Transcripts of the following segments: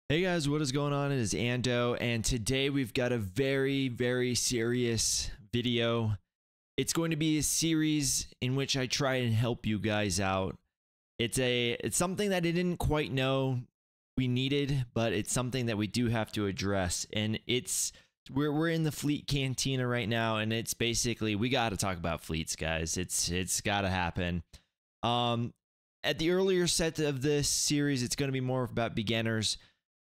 Hey guys, what is going on? It is Ando, and today we've got a very serious video. It's going to be a series in which I try and help you guys out. It's something that I didn't quite know we needed, but it's something that we do have to address. And we're in the fleet cantina right now, and it's basically we got to talk about fleets, guys. It's got to happen. At the earlier set of this series, it's going to be more about beginners.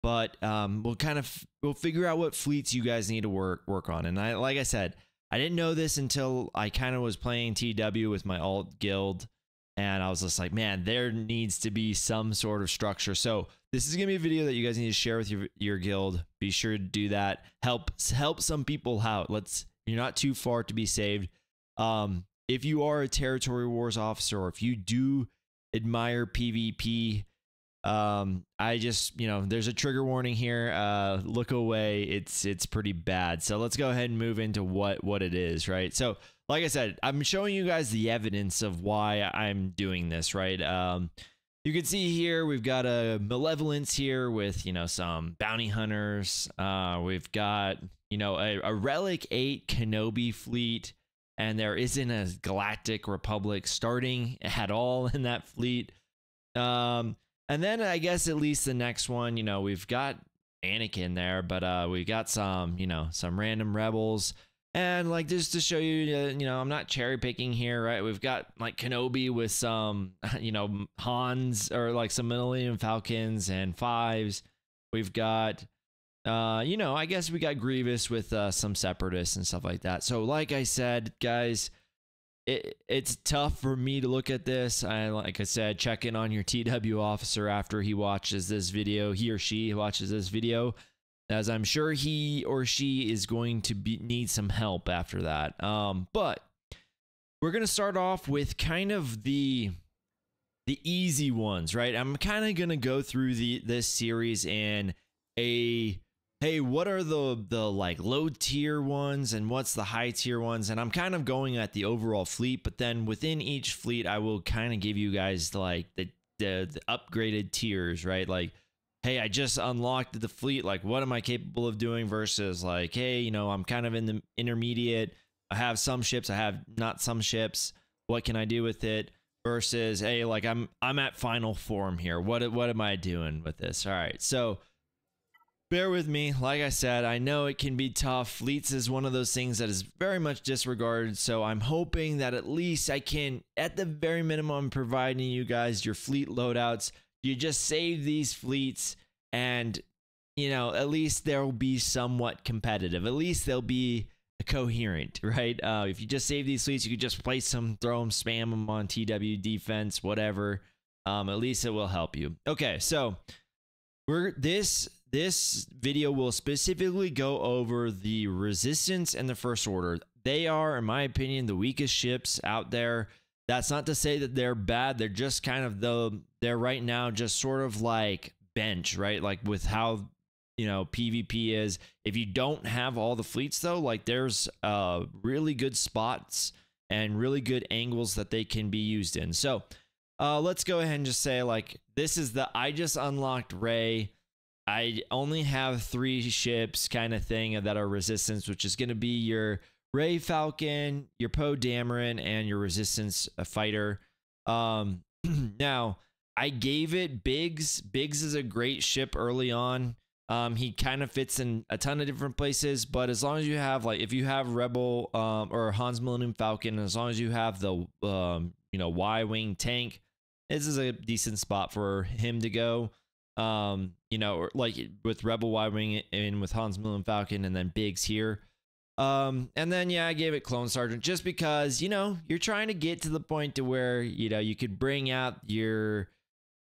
But we'll figure out what fleets you guys need to work on. And like I said, I didn't know this until I kind of was playing TW with my alt guild, and I was just like, man, there needs to be some sort of structure. So this is gonna be a video that you guys need to share with your guild. Be sure to do that. Help some people out. You're not too far to be saved. If you are a territory wars officer, or if you do admire PvP, there's a trigger warning here. Look away. It's pretty bad. So let's go ahead and move into what it is, right? So like I said, I'm showing you guys the evidence of why I'm doing this, right? You can see here we've got a malevolence here with some bounty hunters. We've got a relic 8 Kenobi fleet, and there isn't a Galactic Republic starting at all in that fleet. And then I guess at least the next one, we've got Anakin there, but we got some random rebels. And like just to show you, I'm not cherry picking here, right? We've got like Kenobi with some, Hans, or like some Millennium Falcons and 5s. We've got, I guess we got Grievous with some Separatists and stuff like that. So like I said, guys, it's tough for me to look at this. Like I said, check in on your TW officer after he watches this video. He or she watches this video, as I'm sure he or she is going to need some help after that. But we're gonna start off with kind of the easy ones, right? I'm kind of gonna go through this series in hey, what are the like low tier ones and what's the high tier ones? And I'm kind of going at the overall fleet, but then within each fleet, I will kind of give you guys like the upgraded tiers, right? Like, hey, I just unlocked the fleet. Like, what am I capable of doing versus like, hey, I'm kind of in the intermediate. I have some ships. I have not some ships. What can I do with it? Versus, hey, like I'm at final form here. What am I doing with this? All right, so bear with me. Like I said, I know it can be tough. Fleets is one of those things that is very much disregarded. So I'm hoping that at least I can, at the very minimum, providing you guys your fleet loadouts. You just save these fleets and, at least they'll be somewhat competitive. At least they'll be coherent, right? If you just save these fleets, you could just place them, throw them, spam them on TW defense, whatever. At least it will help you. Okay, so this video will specifically go over the Resistance and the First Order. They are, in my opinion, the weakest ships out there. That's not to say that they're bad. They're just kind of they're right now just sort of like bench, right? Like with how, PvP is. If you don't have all the fleets though, like there's really good spots and really good angles that they can be used in. So let's go ahead and just say like, this is I just unlocked Rey. I only have 3 ships kind of thing that are Resistance, which is going to be your Rey Falcon, your Poe Dameron, and your Resistance fighter. Now, I gave it Biggs. Biggs is a great ship early on. He kind of fits in a ton of different places, but as long as you have, like, if you have Rebel or Hans Millennium Falcon, as long as you have the, Y-Wing tank, this is a decent spot for him to go. Or like with Rebel Y-Wing and with Hans Millennium Falcon and then Biggs here. And then, yeah, I gave it Clone Sergeant just because, you're trying to get to the point to where, you could bring out your,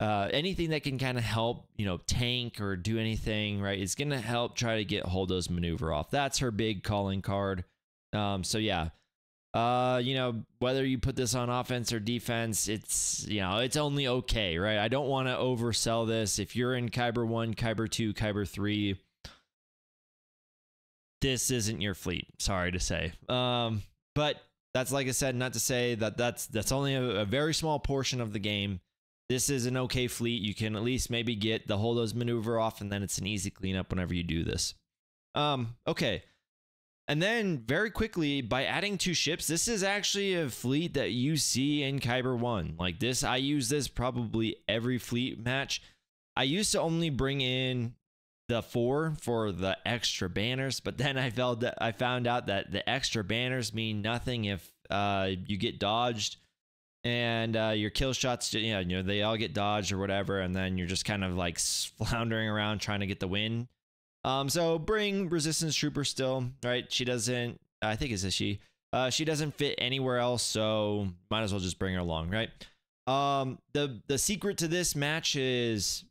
anything that can kind of help, tank or do anything, right? It's going to help try to get Holdo's maneuver off. That's her big calling card. So yeah. Whether you put this on offense or defense, it's only okay, right? I don't want to oversell this. If you're in Kyber 1, Kyber 2, Kyber 3, this isn't your fleet. Sorry to say. But that's, like I said, not to say that that's only a very small portion of the game. this is an okay fleet. You can at least maybe get the Holdo's maneuver off, and then it's an easy cleanup whenever you do this. Okay. And then very quickly, by adding 2 ships, this is actually a fleet that you see in Kyber 1. Like this, I use this probably every fleet match. I used to only bring in the 4 for the extra banners, but then I found out that the extra banners mean nothing if you get dodged and your kill shots, you know, they all get dodged or whatever, and then you're just kind of like floundering around trying to get the win. So bring Resistance Trooper still, right? She doesn't, I think it's a she. She doesn't fit anywhere else, so might as well just bring her along, right? The secret to this match is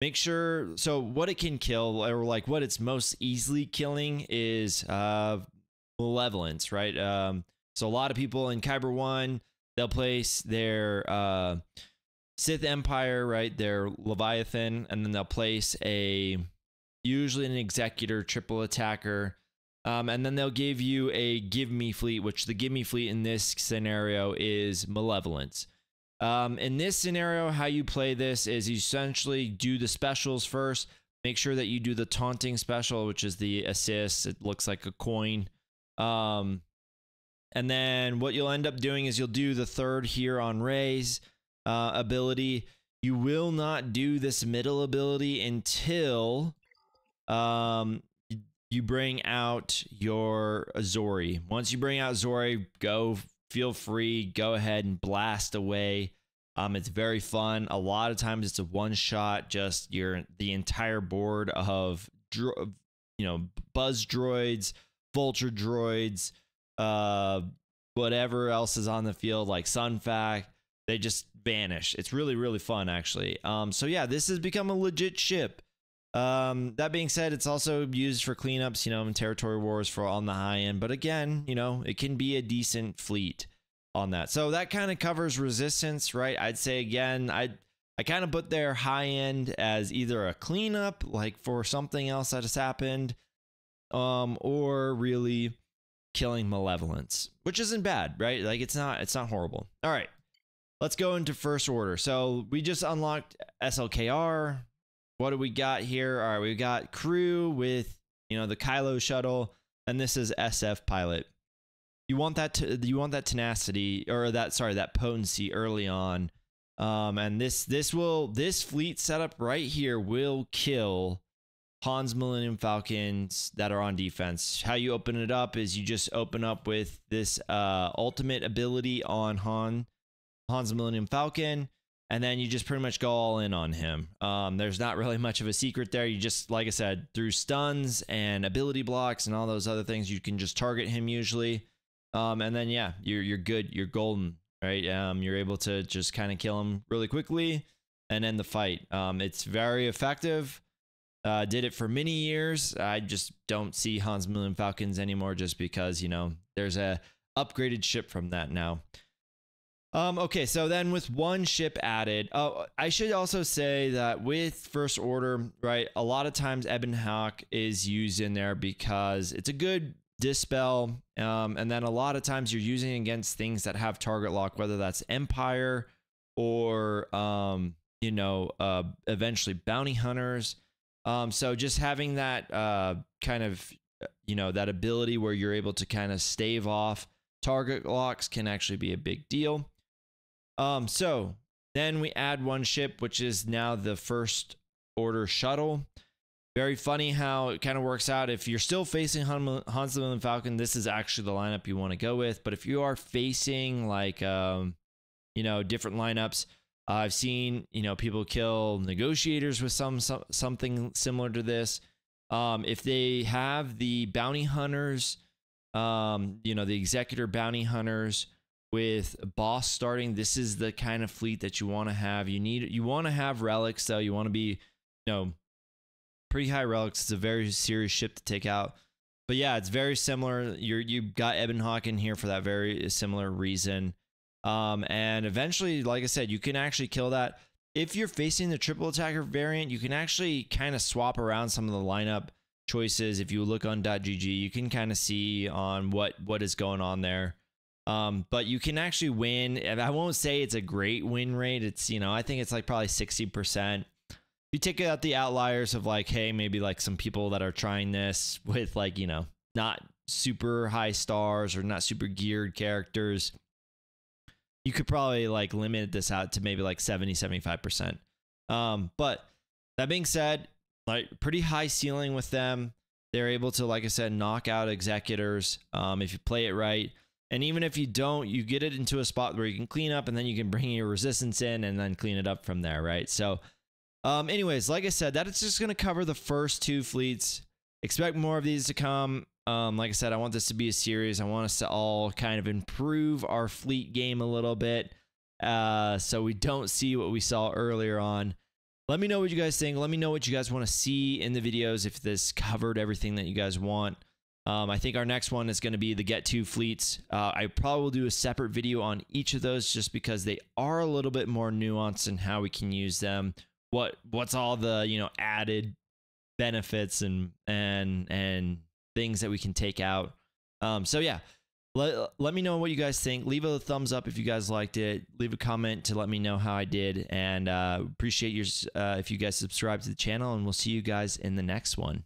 make sure, so what it can kill, or like what it's most easily killing is Malevolence, right? So a lot of people in Kyber 1, they'll place their Sith Empire, right? Their Leviathan, and then they'll place usually an Executor triple attacker, and then they'll give you a Give Me fleet, which the Give Me fleet in this scenario is Malevolence. In this scenario, how you play this is you essentially do the specials first. Make sure that you do the taunting special, which is the assist. It looks like a coin. And then what you'll end up doing is you'll do the 3rd here on Rey's ability. You will not do this middle ability until you bring out your Zori. Once you bring out Zori, feel free, go ahead and blast away. It's very fun. A lot of times it's a one shot, just the entire board of buzz droids, vulture droids, whatever else is on the field, like Sunfac, they just vanish. It's really, really fun, actually. So yeah, this has become a legit ship. That being said, it's also used for cleanups, in territory wars for on the high end. But again, it can be a decent fleet on that. So that kind of covers resistance, right? I'd say again, I kind of put their high end as either a cleanup, like for something else that has happened, or really killing Malevolence, which isn't bad, right? Like it's not horrible. All right, let's go into First Order. So we just unlocked SLKR. What do we got here? All right, we got crew with, the Kylo shuttle, and this is SF pilot. You want that tenacity, or that potency early on. And this fleet setup right here will kill Han's Millennium Falcons that are on defense. How you open it up is you just open up with this ultimate ability on Han's Millennium Falcon, and then you just pretty much go all in on him. There's not really much of a secret there. You just, like I said, through stuns and ability blocks and all those other things, you can just target him usually. And then, yeah, you're good. You're golden, right? You're able to just kind of kill him really quickly and end the fight. It's very effective. Did it for many years. I just don't see Han's Millennium Falcons anymore just because, there's a upgraded ship from that now. Okay, so then with one ship added, I should also say that with First Order, right, a lot of times Ebon Hawk is used in there because it's a good dispel, and then a lot of times you're using against things that have target lock, whether that's Empire or, eventually bounty hunters. So just having that kind of, that ability where you're able to kind of stave off target locks can actually be a big deal. So then we add one ship, which is now the First Order shuttle. Very funny how it kind of works out. If you're still facing Han's Millennium Falcon, this is actually the lineup you want to go with. But if you are facing like, different lineups, I've seen, people kill negotiators with something similar to this. If they have the bounty hunters, the Executor bounty hunters with boss starting, this is the kind of fleet that you want to have. You want to have relics, though. You want to be, pretty high relics. It's a very serious ship to take out. But yeah, it's very similar. You've got Ebon Hawk in here for that very similar reason. And eventually, like I said, you can actually kill that. If you're facing the triple attacker variant, you can actually kind of swap around some of the lineup choices. If you look on .gg, you can kind of see on what is going on there. But you can actually win. And I won't say it's a great win rate. It's, you know, I think it's like probably 60%. You take out the outliers of like, hey, maybe like some people that are trying this with like, you know, not super high stars or not super geared characters. You could probably like limit this out to maybe like 70-75%. But that being said, like pretty high ceiling with them. They're able to, like I said, knock out executors if you play it right. And even if you don't, you get it into a spot where you can clean up and then you can bring your resistance in and then clean it up from there, right? So anyways, like I said, that is just going to cover the first 2 fleets. Expect more of these to come. Like I said, I want this to be a series. I want us to all kind of improve our fleet game a little bit so we don't see what we saw earlier on. Let me know what you guys think. Let me know what you guys want to see in the videos if this covered everything that you guys want. I think our next one is going to be the Get 2 fleets. I probably will do a separate video on each of those just because they are a little bit more nuanced in how we can use them. What's all the, you know, added benefits and things that we can take out. So yeah, let me know what you guys think. Leave a thumbs up if you guys liked it. Leave a comment to let me know how I did, and appreciate yours if you guys subscribe to the channel, and we'll see you guys in the next one.